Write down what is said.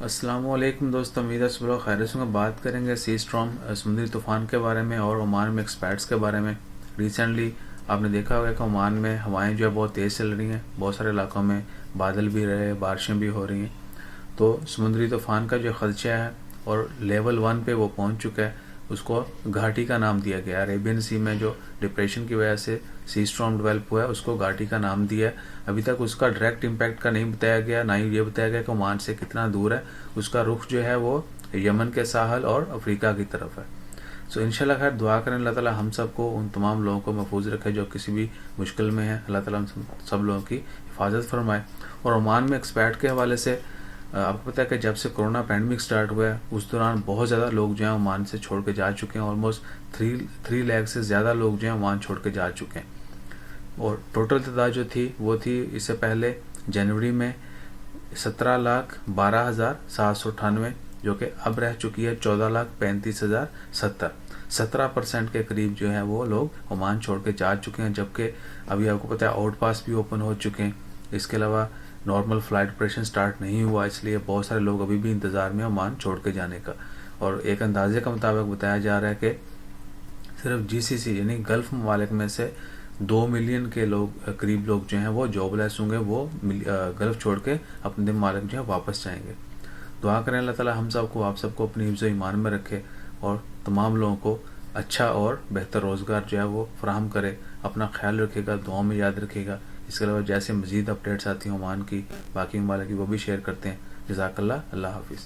अस्सलाम वालेकुम दोस्तों, उम्मीद है सब लोग खैरियत से होंगे। बात करेंगे सी स्टॉर्म समुद्री तूफ़ान के बारे में और ओमान में एक्सपर्ट्स के बारे में। रिसेंटली आपने देखा होगा कि ओमान में हवाएं जो है बहुत तेज़ चल रही हैं, बहुत सारे इलाकों में बादल भी रहे, बारिशें भी हो रही हैं। तो समुद्री तूफ़ान का जो खदशा है और लेवल 1 पे वो पहुंच चुका है, उसको घाटी का नाम दिया गया। अरेबियन सी में जो डिप्रेशन की वजह से सी स्टॉर्म डेवलप हुआ है, उसको घाटी का नाम दिया है। अभी तक उसका डायरेक्ट इम्पैक्ट का नहीं बताया गया, ना ही ये बताया गया कि ओमान से कितना दूर है। उसका रुख जो है वो यमन के साहल और अफ्रीका की तरफ है। सो इंशाल्लाह खैर दुआ करें अल्लाह ताला हम सबको, उन तमाम लोगों को महफूज रखे जो किसी भी मुश्किल में है। अल्लाह ताला हम सब लोगों की हिफाजत फरमाए। और ओमान में एक्सपर्ट के हवाले से आपको पता है कि जब से कोरोना पैंडमिक स्टार्ट हुआ है उस दौरान बहुत ज़्यादा लोग जो हैं ओमान से छोड़ के जा चुके हैं। ऑलमोस्ट 3 लाख से ज़्यादा लोग जो हैं ओमान छोड़ के जा चुके हैं। और टोटल तादाद जो थी वो थी इससे पहले जनवरी में 17,12,798, जो कि अब रह चुकी है 14,35,070। 17% के करीब जो है वो लोग ओमान छोड़ के जा चुके हैं। जबकि अभी आपको पता है आउट पास भी ओपन हो चुके हैं। इसके अलावा नॉर्मल फ्लाइट ऑपरेशन स्टार्ट नहीं हुआ, इसलिए बहुत सारे लोग अभी भी इंतज़ार में ओमान छोड़ के जाने का। और एक अंदाजे के मुताबिक बताया जा रहा है कि सिर्फ जीसीसी यानी गल्फ़ ममालिक में से 2 मिलियन के लोग करीब लोग जो हैं वो जॉबलेस होंगे, वो गल्फ़ छोड़ के अपने ममालिक जो है वापस जाएंगे। दुआ करें अल्लाह ताला हम सबको, आप सबको अपनी हिफ्ज़ ईमान में रखे और तमाम लोगों को अच्छा और बेहतर रोज़गार जो है वो फराहम करे। अपना ख्याल रखिएगा, दुआ में याद रखिएगा। इसके अलावा जैसे मज़ीद अपडेट्स आती हैं ओमान की, बाकी ममालिक की, वो भी शेयर करते हैं। जज़ाकल्लाह, अल्लाह हाफिज़।